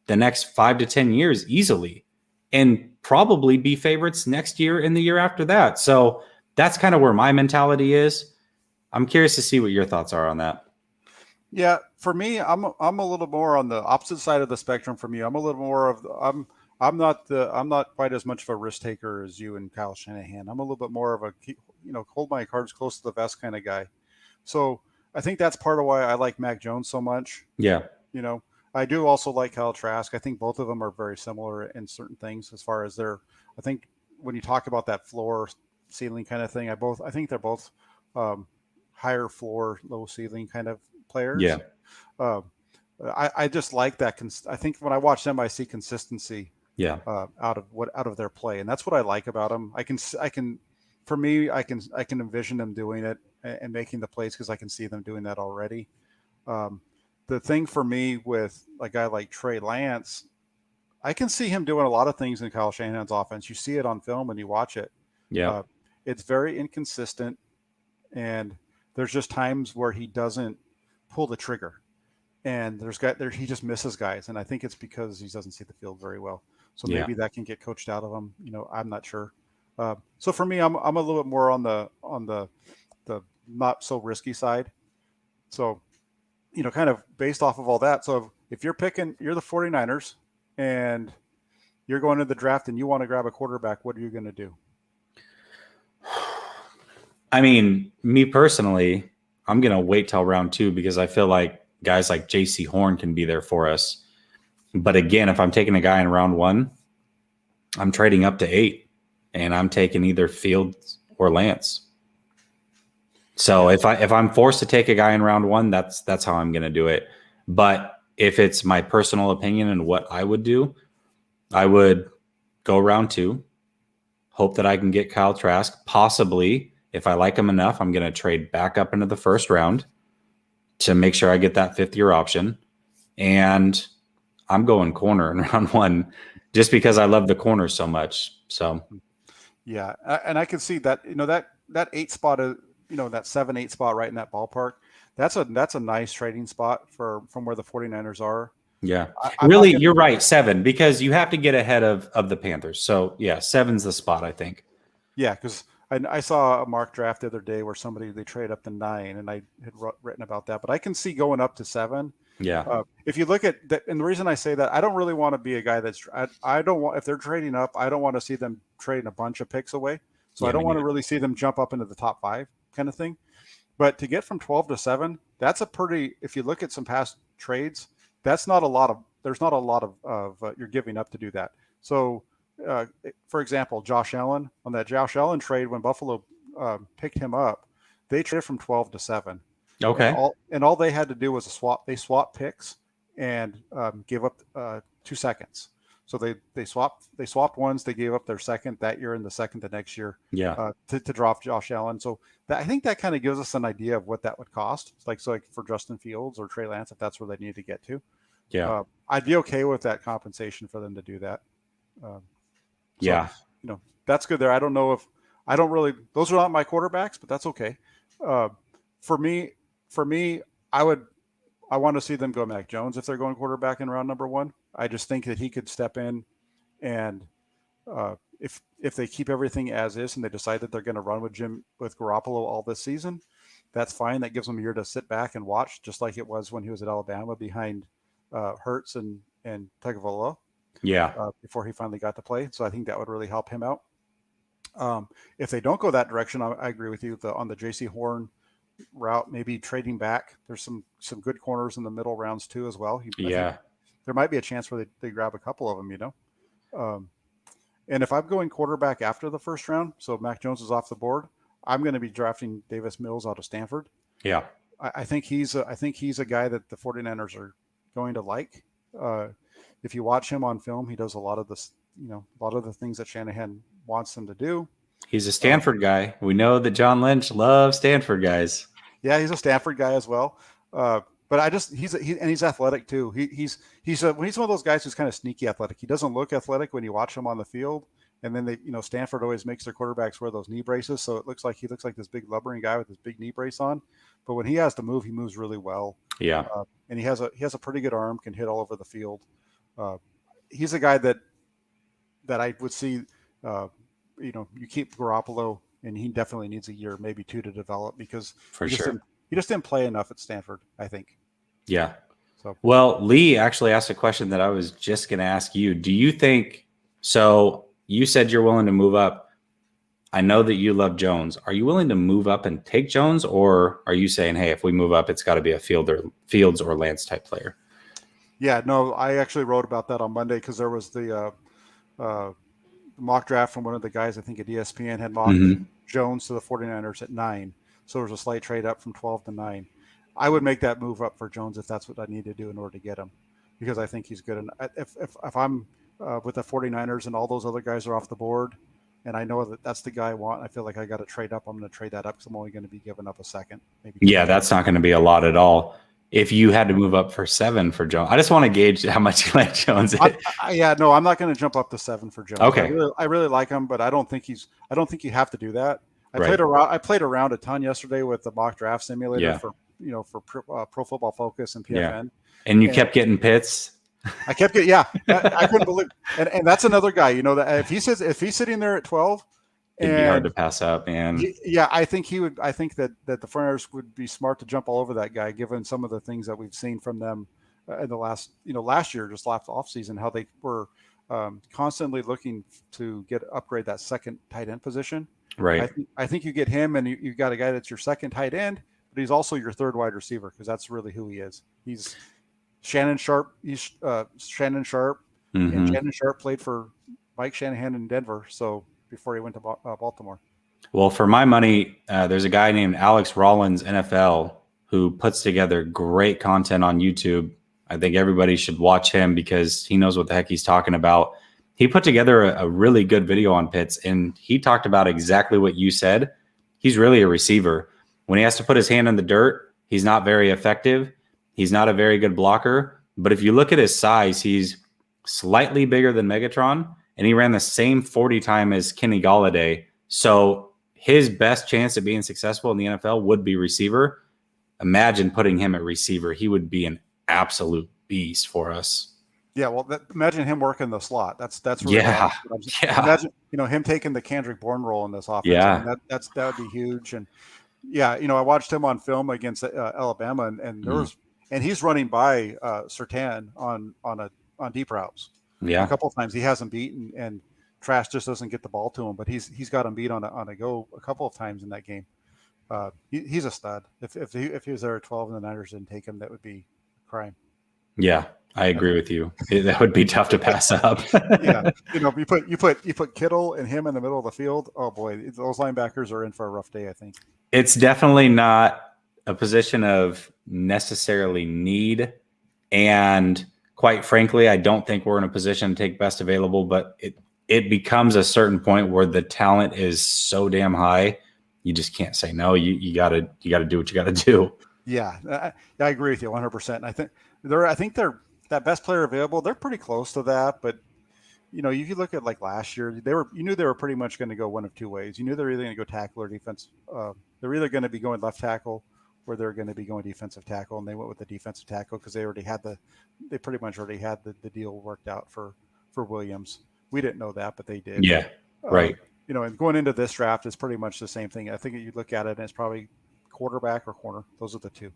Speaker 2: the next 5 to 10 years easily and probably be favorites next year and the year after that. So that's kind of where my mentality is. I'm curious to see what your thoughts are on that.
Speaker 1: Yeah, for me, I'm a little more on the opposite side of the spectrum from you. I'm a little more of I'm not quite as much of a risk taker as you and Kyle Shanahan. I'm a little bit more of a hold my cards close to the vest kind of guy. So I think that's part of why I like Mac Jones so much.
Speaker 2: Yeah.
Speaker 1: I do also like Kyle Trask. I think both of them are very similar in certain things as far as I think when you talk about that floor ceiling kind of thing, I think they're both higher floor, low ceiling kind of players.
Speaker 2: Yeah.
Speaker 1: I just like that. I think when I watch them, I see consistency.
Speaker 2: Yeah.
Speaker 1: Out of their play, and that's what I like about them. I can envision them doing it and making the plays because I can see them doing that already. The thing for me with a guy like Trey Lance, I can see him doing a lot of things in Kyle Shanahan's offense. You see it on film when you watch it.
Speaker 2: Yeah.
Speaker 1: It's very inconsistent, and there's just times where he doesn't pull the trigger, and he just misses guys, and I think it's because he doesn't see the field very well. So maybe that can get coached out of him. I'm not sure. So for me, I'm a little bit more on the not so risky side. So, kind of based off of all that. So if you're the 49ers and you're going to the draft and you want to grab a quarterback, what are you going to do?
Speaker 2: I mean, me personally, I'm going to wait till round 2 because I feel like guys like JC Horn can be there for us. But again, if I'm taking a guy in round 1, I'm trading up to 8 and I'm taking either Fields or Lance. So if I'm forced to take a guy in round 1, that's how I'm going to do it. But if it's my personal opinion and what I would do, I would go round 2, hope that I can get Kyle Trask. Possibly, if I like him enough, I'm going to trade back up into the first round to make sure I get that 5th-year option. And I'm going corner in round 1 just because I love the corner so much. So,
Speaker 1: yeah. And I can see that, that 8 spot, that 7-8 spot right in that ballpark. That's a nice trading spot from where the 49ers are.
Speaker 2: Yeah, really, you're right. 7, because you have to get ahead of the Panthers. So yeah, 7's the spot, I think.
Speaker 1: Yeah. Cause I saw a mock draft the other day where they trade up to 9 and I had written about that, but I can see going up to 7.
Speaker 2: Yeah.
Speaker 1: If you look at that, and the reason I say that, I don't really want to be a guy I don't want, if they're trading up, I don't want to see them trading a bunch of picks away. So I don't want to really see them jump up into the top 5 kind of thing. But to get from 12 to 7, that's if you look at some past trades, there's not a lot of you're giving up to do that. So, for example, Josh Allen, on that Josh Allen trade, when Buffalo picked him up, they traded from 12 to 7.
Speaker 2: Okay.
Speaker 1: And all they had to do was swap. They swapped picks and give up 2 seconds. So they swapped ones. They gave up their second that year and the second the next year.
Speaker 2: Yeah.
Speaker 1: To drop Josh Allen. So I think that kind of gives us an idea of what that would cost. Like for Justin Fields or Trey Lance, if that's where they need to get to.
Speaker 2: Yeah.
Speaker 1: I'd be okay with that compensation for them to do that.
Speaker 2: Yeah.
Speaker 1: That's good there. I don't know if those are not my quarterbacks, but that's okay. For me, I want to see them go Mac Jones if they're going quarterback in round number 1. I just think that he could step in, and if they keep everything as is and they decide that they're going to run with Garoppolo all this season, that's fine. That gives them a year to sit back and watch, just like it was when he was at Alabama behind Hurts and Tagovailoa.
Speaker 2: Yeah.
Speaker 1: Before he finally got to play. So I think that would really help him out. If they don't go that direction, I agree with you. On the J.C. Horn route, maybe trading back. There's some good corners in the middle rounds too as well. There might be a chance where they grab a couple of them, And if I'm going quarterback after the first round, so Mac Jones is off the board, I'm going to be drafting Davis Mills out of Stanford.
Speaker 2: Yeah.
Speaker 1: I think he's a guy that the 49ers are going to like. If you watch him on film, he does a lot of this, a lot of the things that Shanahan wants him to do.
Speaker 2: He's a Stanford guy. We know that John Lynch loves Stanford guys.
Speaker 1: Yeah, he's a Stanford guy as well. But he's athletic too. He's one of those guys who's kind of sneaky athletic. He doesn't look athletic when you watch him on the field. And then Stanford always makes their quarterbacks wear those knee braces, so he looks like this big lumbering guy with his big knee brace on. But when he has to move, he moves really well.
Speaker 2: Yeah,
Speaker 1: and he has a pretty good arm, can hit all over the field. He's a guy that I would see. You keep Garoppolo, and he definitely needs a year, maybe 2, to develop because he just didn't play enough at Stanford, I think.
Speaker 2: Yeah. So well, Lee actually asked a question that I was just going to ask you. Do you think so? You said you're willing to move up. I know that you love Jones. Are you willing to move up and take Jones, or are you saying, hey, if we move up, it's got to be a Fields or Lance type player?
Speaker 1: Yeah, no, I actually wrote about that on Monday because there was the mock draft from one of the guys, I think at ESPN, had mocked Jones to the 49ers at 9. So there was a slight trade up from 12 to 9. I would make that move up for Jones if that's what I need to do in order to get him, because I think he's good. And if I'm with the 49ers and all those other guys are off the board, and I know that that's the guy I want, I feel like I got to trade up. I'm going to trade that up because I'm only going to be giving up a second. Maybe.
Speaker 2: Yeah, that's not going to be a lot at all. If you had to move up for 7 for Jones, I just want to gauge how much you like Jones.
Speaker 1: No, I'm not going to jump up to 7 for Jones.
Speaker 2: Okay,
Speaker 1: I really like him, but I don't think you have to do that. I played around a ton yesterday with the mock draft simulator for Pro Football Focus and PFN.
Speaker 2: Yeah. And you kept getting Pitts.
Speaker 1: I kept getting, I couldn't believe, and that's another guy, that if he's sitting there at 12,
Speaker 2: it'd be hard to pass up, man.
Speaker 1: Yeah, I think he would. I think that the 49ers would be smart to jump all over that guy, given some of the things that we've seen from them in the last year, just last offseason, how they were constantly looking to upgrade that second tight end position.
Speaker 2: Right.
Speaker 1: I think you get him, and you got a guy that's your second tight end, but he's also your third wide receiver because that's really who he is. He's Shannon Sharp. He's Shannon Sharp, and Shannon Sharp played for Mike Shanahan in Denver. So before he went to Baltimore.
Speaker 2: Well, for my money, there's a guy named Alex Rollins NFL who puts together great content on YouTube. I think everybody should watch him because he knows what the heck he's talking about. He put together a really good video on Pitts, and he talked about exactly what you said. He's really a receiver. When he has to put his hand in the dirt, he's not very effective. He's not a very good blocker. But if you look at his size, he's slightly bigger than Megatron, and he ran the same 40 time as Kenny Golladay. So his best chance at being successful in the NFL would be receiver. Imagine putting him at receiver. He would be an absolute beast for us.
Speaker 1: Yeah, well, imagine him working the slot. That's really Imagine him taking the Kendrick Bourne role in this offense.
Speaker 2: Yeah,
Speaker 1: I mean, that would be huge. And I watched him on film against Alabama, and there was, and he's running by Surtain on deep routes.
Speaker 2: Yeah,
Speaker 1: a couple of times he has him beaten, and Trash just doesn't get the ball to him. But he's got him beat on a go a couple of times in that game. He's a stud. If he was there at 12 and the Niners didn't take him, that would be a crime.
Speaker 2: Yeah, I agree with you. That would be tough to pass up.
Speaker 1: Yeah, you put Kittle and him in the middle of the field. Oh boy, those linebackers are in for a rough day, I think.
Speaker 2: It's definitely not a position of necessarily need. And quite frankly, I don't think we're in a position to take best available, but it becomes a certain point where the talent is so damn high, you just can't say no. You gotta do what you gotta do.
Speaker 1: Yeah, I agree with you 100%. I think they're that best player available. They're pretty close to that, but if you look at like last year, you knew they were pretty much going to go one of two ways. You knew they were either going to go tackle or defense. They're either going to be going left tackle or they're going to be going defensive tackle, and they went with the defensive tackle because they pretty much already had the deal worked out for Williams. We didn't know that, but they did.
Speaker 2: Yeah, right.
Speaker 1: And going into this draft is pretty much the same thing. I think you look at it and it's probably quarterback or corner. Those are the two.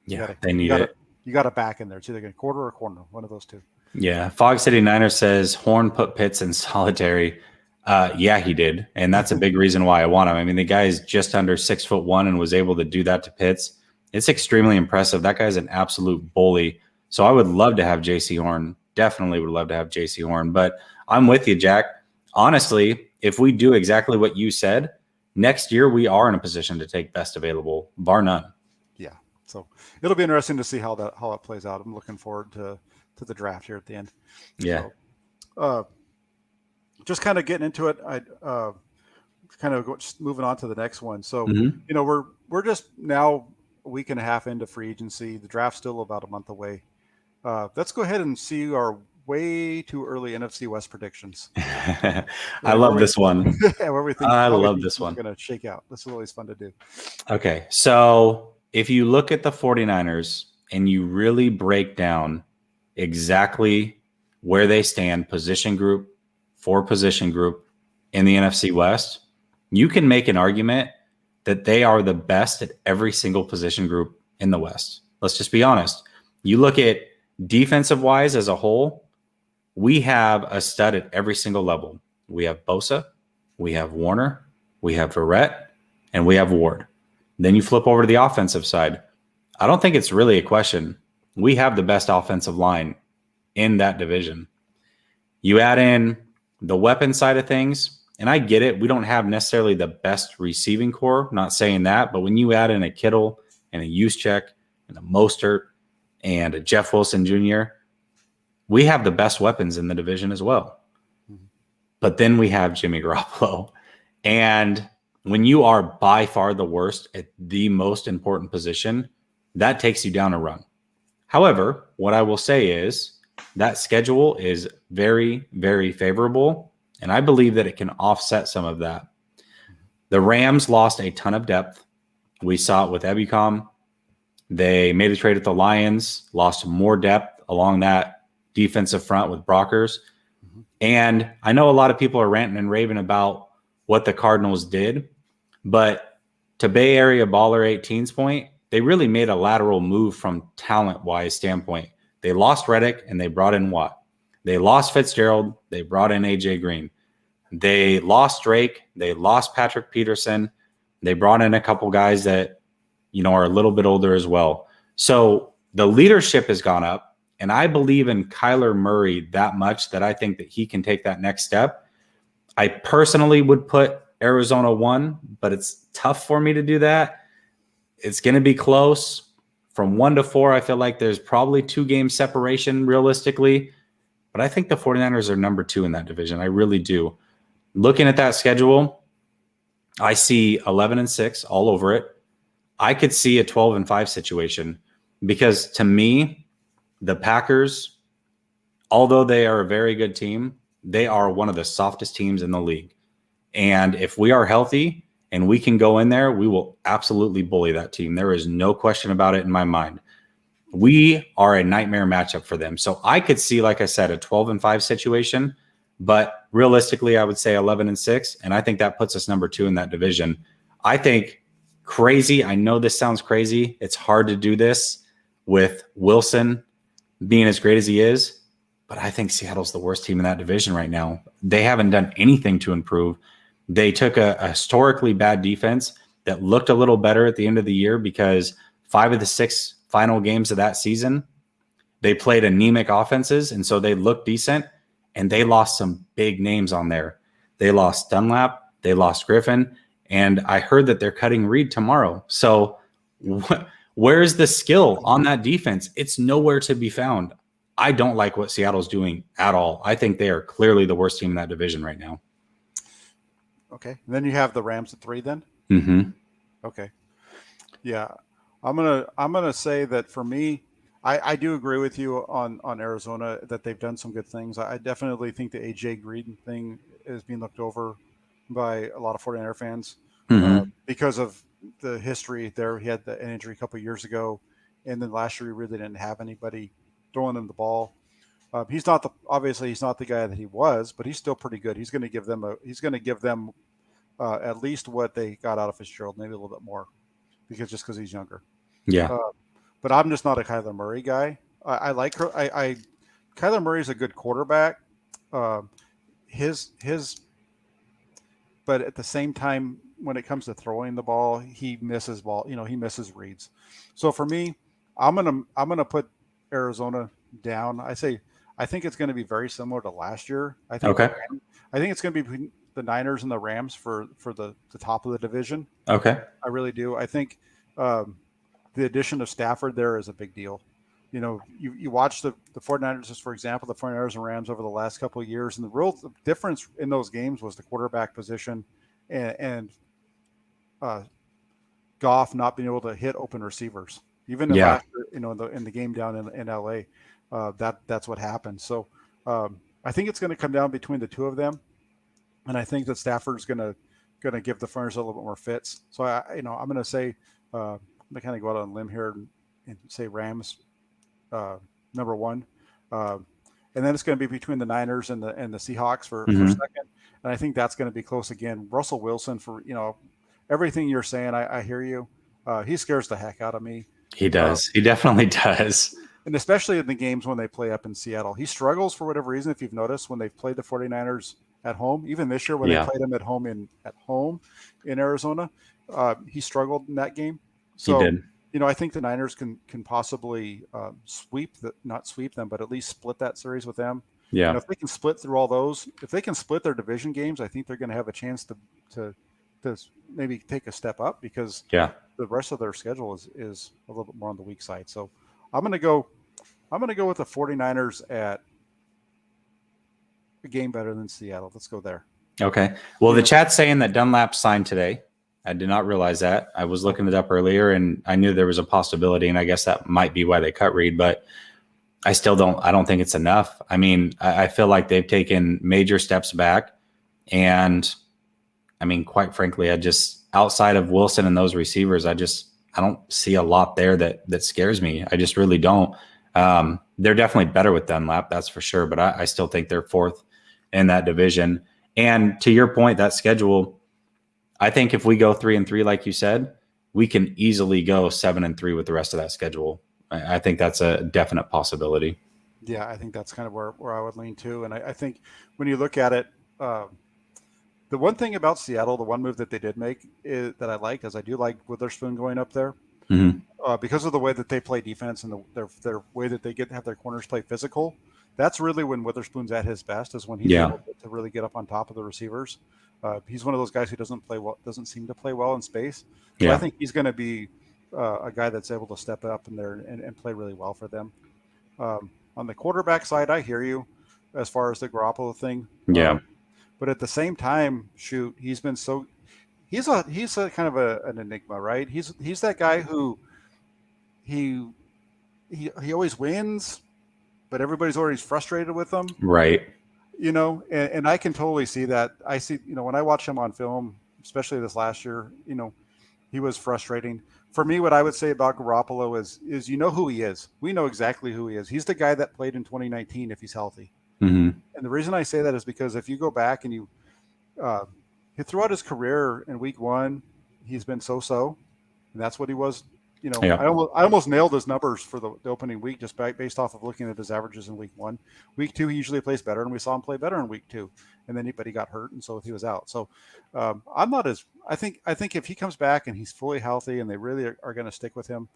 Speaker 2: They need it.
Speaker 1: You got a back in there. It's either going quarter or corner, one of those two.
Speaker 2: Yeah. Fog City Niner says Horn put Pitts in solitary. Yeah, he did. And that's a big reason why I want him. I mean, the guy is just under 6'1" and was able to do that to Pitts. It's extremely impressive. That guy's an absolute bully. So I would love to have JC Horn. Definitely would love to have JC Horn. But I'm with you, Jack. Honestly, if we do exactly what you said, next year we are in a position to take best available, bar none.
Speaker 1: Yeah. So it'll be interesting to see how it plays out. I'm looking forward to the draft here at the end.
Speaker 2: Yeah.
Speaker 1: So, just kind of getting into it. I just moving on to the next one. So, we're just now a week and a half into free agency. The draft's still about a month away. Let's go ahead and see our way too early NFC West predictions.
Speaker 2: I love this one.
Speaker 1: Where we think
Speaker 2: I love this one.
Speaker 1: Going to shake out. This is always fun to do.
Speaker 2: Okay. So if you look at the 49ers and you really break down exactly where they stand position group for position group in the NFC West, you can make an argument that they are the best at every single position group in the West. Let's just be honest. You look at defensive wise as a whole, we have a stud at every single level. We have Bosa, we have Warner, we have Verrett, and we have Ward. Then you flip over to the offensive side. I don't think it's really a question. We have the best offensive line in that division. You add in the weapon side of things, and I get it. We don't have necessarily the best receiving core. Not saying that, but when you add in a Kittle and a Juszczyk and a Mostert and a Jeff Wilson Jr., we have the best weapons in the division as well. Mm-hmm. But then we have Jimmy Garoppolo. And when you are by far the worst at the most important position, that takes you down a run. However, what I will say is that schedule is very, very favorable, and I believe that it can offset some of that. The Rams lost a ton of depth. We saw it with Ebicom. They made a trade with the Lions, lost more depth along that defensive front with Brockers. Mm-hmm. And I know a lot of people are ranting and raving about what the Cardinals did, but to Bay Area Baller 18's point, they really made a lateral move from talent-wise standpoint. They lost Reddick and they brought in Watt. They lost Fitzgerald. They brought in A.J. Green. They lost Drake. They lost Patrick Peterson. They brought in a couple guys that, are a little bit older as well. So the leadership has gone up, and I believe in Kyler Murray that much that I think that he can take that next step. I personally would put Arizona 1, but it's tough for me to do that. It's going to be close. From 1 to 4, I feel like there's probably 2 game separation realistically, but I think the 49ers are number 2 in that division. I really do. Looking at that schedule, I see 11-6 all over it. I could see a 12-5 situation because to me, the Packers, although they are a very good team, they are one of the softest teams in the league. And if we are healthy and we can go in there, we will absolutely bully that team. There is no question about it in my mind. We are a nightmare matchup for them. So I could see, like I said, a 12-5 situation, but realistically, I would say 11-6. And I think that puts us number 2 in that division. I think crazy. I know this sounds crazy. It's hard to do this with Wilson being as great as he is, but I think Seattle's the worst team in that division right now. They haven't done anything to improve. They took a historically bad defense that looked a little better at the end of the year because 5 of the 6 final games of that season, they played anemic offenses, and so they looked decent, and they lost some big names on there. They lost Dunlap. They lost Griffin. And I heard that they're cutting Reed tomorrow. So where's the skill on that defense? It's nowhere to be found. I don't like what Seattle's doing at all. I think they are clearly the worst team in that division right now.
Speaker 1: Okay. And then you have the Rams at 3 then?
Speaker 2: Mm-hmm.
Speaker 1: Okay. Yeah. I'm gonna say that for me, I do agree with you on Arizona that they've done some good things. I definitely think the AJ Green thing is being looked over by a lot of 49er fans because of the history there. He had an injury a couple of years ago, and then last year he really didn't have anybody throwing him the ball. Obviously he's not the guy that he was, but he's still pretty good. He's going to give them at least what they got out of Fitzgerald, maybe a little bit more, because he's younger.
Speaker 2: Yeah.
Speaker 1: But I'm just not a Kyler Murray guy. I like her. Kyler Murray's a good quarterback. But at the same time, when it comes to throwing the ball, he misses ball. He misses reads. So for me, I'm gonna put Arizona down. I think it's going to be very similar to last year. I think it's going to be between the Niners and the Rams for the top of the division.
Speaker 2: Okay.
Speaker 1: I really do. I think the addition of Stafford there is a big deal. You watch the 49ers, just for example, the 49ers and Rams over the last couple of years, and the real difference in those games was the quarterback position and Goff not being able to hit open receivers. Even in last year, in the game down in LA, that's what happened. So I think it's going to come down between the two of them, and I think that Stafford's going to give the 49ers a little bit more fits. So I'm going to say I'm going to kind of go out on a limb here and say Rams number 1, and then it's going to be between the Niners and the Seahawks for second, and I think that's going to be close again. Russell Wilson, for everything you're saying, I hear you. He scares the heck out of me.
Speaker 2: He does. He definitely does.
Speaker 1: And especially in the games when they play up in Seattle, he struggles for whatever reason. If you've noticed, when they've played the 49ers at home, even this year when they played them at home in Arizona, he struggled in that game. So,
Speaker 2: he did.
Speaker 1: I think the Niners can possibly not sweep them, but at least split that series with them.
Speaker 2: Yeah.
Speaker 1: If they can split through all those, if they can split their division games, I think they're going to have a chance to maybe take a step up, because the rest of their schedule is a little bit more on the weak side. So I'm going to go with the 49ers at a game better than Seattle. Let's go there.
Speaker 2: Okay. Well, the chat's saying that Dunlap signed today. I did not realize that. I was looking it up earlier, and I knew there was a possibility, and I guess that might be why they cut Reed, but I don't think it's enough. I mean, I feel like they've taken major steps back, and I mean, quite frankly, outside of Wilson and those receivers, I don't see a lot there that scares me. I just really don't. They're definitely better with Dunlap, that's for sure, but I still think they're fourth in that division. And to your point, that schedule, I think if we go 3-3, like you said, we can easily go 7-3 with the rest of that schedule. I think that's a definite possibility.
Speaker 1: Yeah, I think that's kind of where I would lean to. And I think when you look at it, the one thing about Seattle, the one move that they did make that I liked, is I do like Witherspoon going up there because of the way that they play defense and their way that they have their corners play physical. That's really when Witherspoon's at his best, is when he's able to really get up on top of the receivers. He's one of those guys who doesn't seem to play well in space. So I think he's going to be a guy that's able to step up in there and play really well for them. On the quarterback side, I hear you as far as the Garoppolo thing. But at the same time, he's been so he's a kind of an enigma, right? He's that guy who he always wins, but everybody's always frustrated with him,
Speaker 2: right?
Speaker 1: And I can totally see that. I see, when I watch him on film, especially this last year, he was frustrating. For me, what I would say about Garoppolo is who he is. We know exactly who he is. He's the guy that played in 2019 if he's healthy. And the reason I say that is because if you go back and throughout his career in week 1, he's been so-so, and that's what he was. I almost nailed his numbers for the opening week just based off of looking at his averages in week 1. Week 2, he usually plays better, and we saw him play better in week 2. And then he got hurt, and so he was out. So I'm not as I think if he comes back and he's fully healthy and they really are going to stick with him,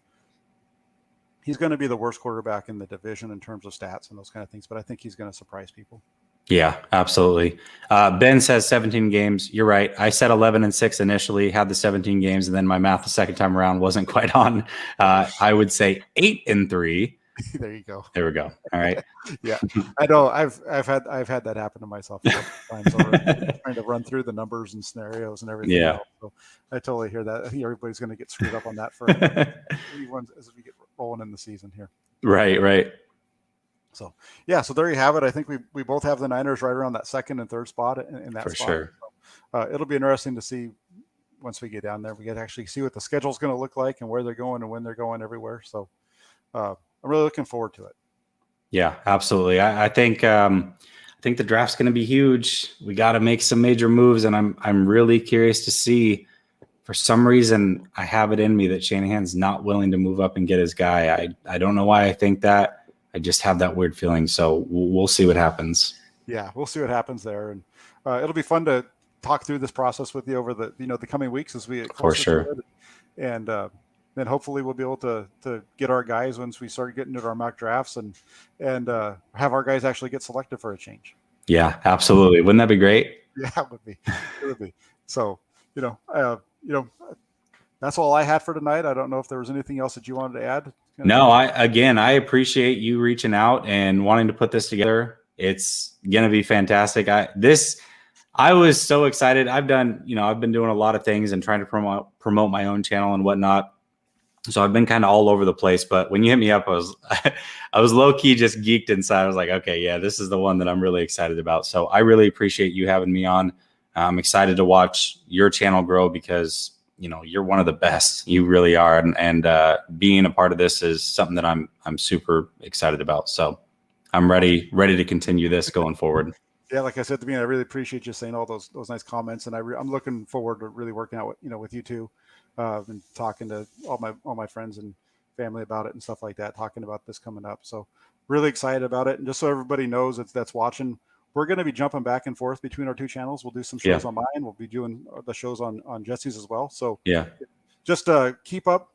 Speaker 1: he's going to be the worst quarterback in the division in terms of stats and those kind of things. But I think he's going to surprise people.
Speaker 2: Yeah, absolutely. Ben says 17 games. You're right. I said 11-6 initially, had the 17 games, and then my math the second time around wasn't quite on. I would say 8-3.
Speaker 1: There you go.
Speaker 2: There we go. All right.
Speaker 1: Yeah, I know. I've had that happen to myself a couple of times over trying to run through the numbers and scenarios and everything
Speaker 2: Yeah.
Speaker 1: else. So I totally hear that. I think everybody's going to get screwed up on that for as we get rolling in the season here.
Speaker 2: Right.
Speaker 1: So yeah, so there you have it. I think we both have the Niners right around that second and third spot in that
Speaker 2: For
Speaker 1: spot.
Speaker 2: sure.
Speaker 1: So, it'll be interesting to see once we get down there. We get to actually see what the schedule's going to look like and where they're going and when they're going everywhere. So I'm really looking forward to it.
Speaker 2: Yeah, absolutely. I think the draft's going to be huge. We got to make some major moves, and I'm really curious to see. For some reason, I have it in me that Shanahan's not willing to move up and get his guy. I don't know why I think that. I just have that weird feeling. So we'll see what happens.
Speaker 1: Yeah, we'll see what happens there, and it'll be fun to talk through this process with you over the the coming weeks as we get closer to it. And then hopefully we'll be able to get our guys once we start getting into our mock drafts and have our guys actually get selected for a change.
Speaker 2: Yeah, absolutely. Wouldn't that be great?
Speaker 1: Yeah, it would be. It would be. So that's all I had for tonight. I don't know if there was anything else that you wanted to add.
Speaker 2: No, I appreciate you reaching out and wanting to put this together. It's going to be fantastic. I was so excited. I've been doing a lot of things and trying to promote my own channel and whatnot. So I've been kind of all over the place, but when you hit me up, I was low key just geeked inside. I was like, okay, yeah, this is the one that I'm really excited about. So I really appreciate you having me on. I'm excited to watch your channel grow because you're one of the best. You really are, and being a part of this is something that I'm super excited about. So I'm ready to continue this going forward.
Speaker 1: Yeah, like I said at the beginning, I really appreciate you saying all those nice comments, and I'm looking forward to really working out with you too, and talking to all my friends and family about it and stuff like that. Talking about this coming up, so really excited about it. And just so everybody knows that's watching, we're going to be jumping back and forth between our two channels. We'll do some shows on mine. We'll be doing the shows on Jesse's as well. So
Speaker 2: yeah,
Speaker 1: just keep up,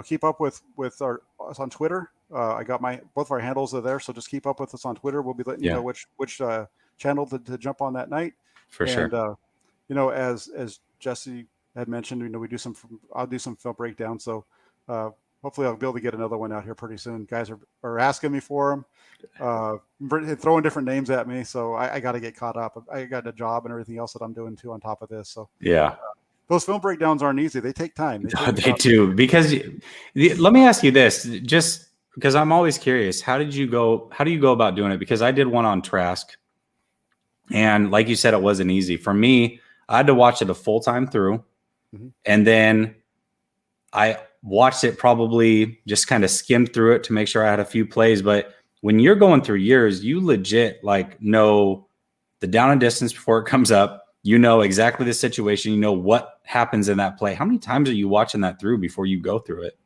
Speaker 1: keep up with us on Twitter. I got both of our handles are there, so just keep up with us on Twitter. We'll be letting you know which channel to jump on that night.
Speaker 2: For sure.
Speaker 1: As Jesse had mentioned, I'll do some film breakdown. So hopefully I'll be able to get another one out here pretty soon. Guys are asking me for them, throwing different names at me. So I got to get caught up. I got a job and everything else that I'm doing too on top of this. So
Speaker 2: yeah.
Speaker 1: Those film breakdowns aren't easy. They take time.
Speaker 2: They do. Because let me ask you this, just because I'm always curious, how do you go about doing it? Because I did one on Trask, and like you said, it wasn't easy for me. I had to watch it a full time through, and then I watched it, probably just kind of skimmed through it to make sure I had a few plays. But when you're going through years, you legit know the down and distance before it comes up. You know exactly the situation. You know what happens in that play. How many times are you watching that through before you go through it?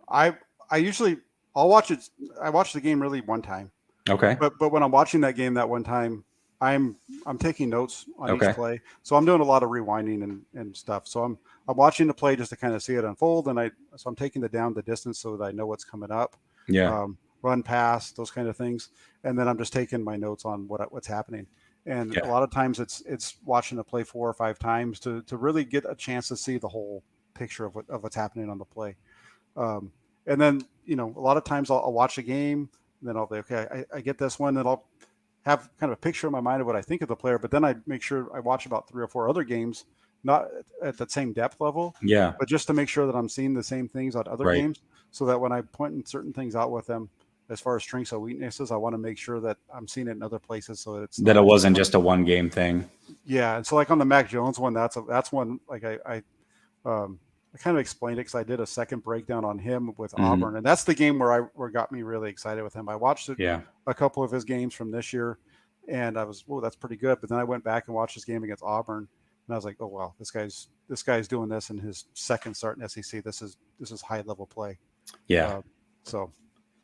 Speaker 1: I'll watch it. I watch the game really one time.
Speaker 2: Okay.
Speaker 1: But when I'm watching that game that one time, I'm taking notes on each play. So I'm doing a lot of rewinding and stuff. So I'm watching the play just to kind of see it unfold. And so I'm taking the distance so that I know what's coming up.
Speaker 2: Yeah.
Speaker 1: Run pass, those kind of things. And then I'm just taking my notes on what's happening. And a lot of times it's watching the play 4 or 5 times to really get a chance to see the whole picture of what's happening on the play. And then, a lot of times I'll watch a game, and then I'll be, okay, I get this one, and I'll have kind of a picture in my mind of what I think of the player, but then I make sure I watch about 3 or 4 other games, not at the same depth level, but just to make sure that I'm seeing the same things on other games, so that when I point certain things out with them, as far as strengths or weaknesses, I want to make sure that I'm seeing it in other places, so that
Speaker 2: it wasn't just a one game thing.
Speaker 1: Yeah, and so like on the Mac Jones one, that's one like I kind of explained it because I did a second breakdown on him with Auburn, and that's the game where got me really excited with him. I watched a couple of his games from this year, and I was, that's pretty good. But then I went back and watched his game against Auburn, and I was like, oh wow, this guy's doing this in his second start in SEC. This is high level play.
Speaker 2: Yeah.
Speaker 1: So.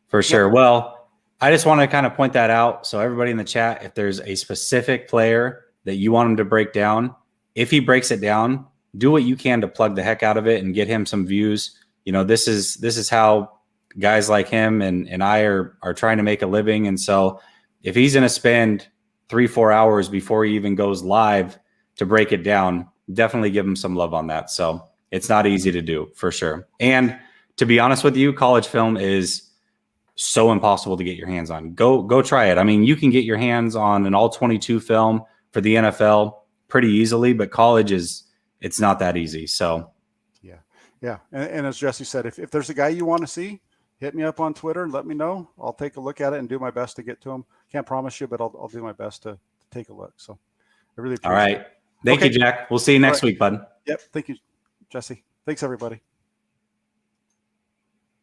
Speaker 2: For sure. Well, I just want to kind of point that out. So everybody in the chat, if there's a specific player that you want him to break down, if he breaks it down, do what you can to plug the heck out of it and get him some views. This is how guys like him and I are trying to make a living. And so if he's going to spend 3-4 hours before he even goes live to break it down, definitely give him some love on that. So it's not easy to do, for sure. And to be honest with you, college film is so impossible to get your hands on. Go try it. I mean, you can get your hands on an all 22 film for the NFL pretty easily, but college it's not that easy. So
Speaker 1: yeah. And as Jesse said, if there's a guy you want to see, hit me up on Twitter and let me know. I'll take a look at it and do my best to get to him. Can't promise you, but I'll do my best to take a look. So I really appreciate it.
Speaker 2: All right. Thank you, Jack. We'll see you next week, bud.
Speaker 1: Yep. Thank you, Jesse. Thanks, everybody.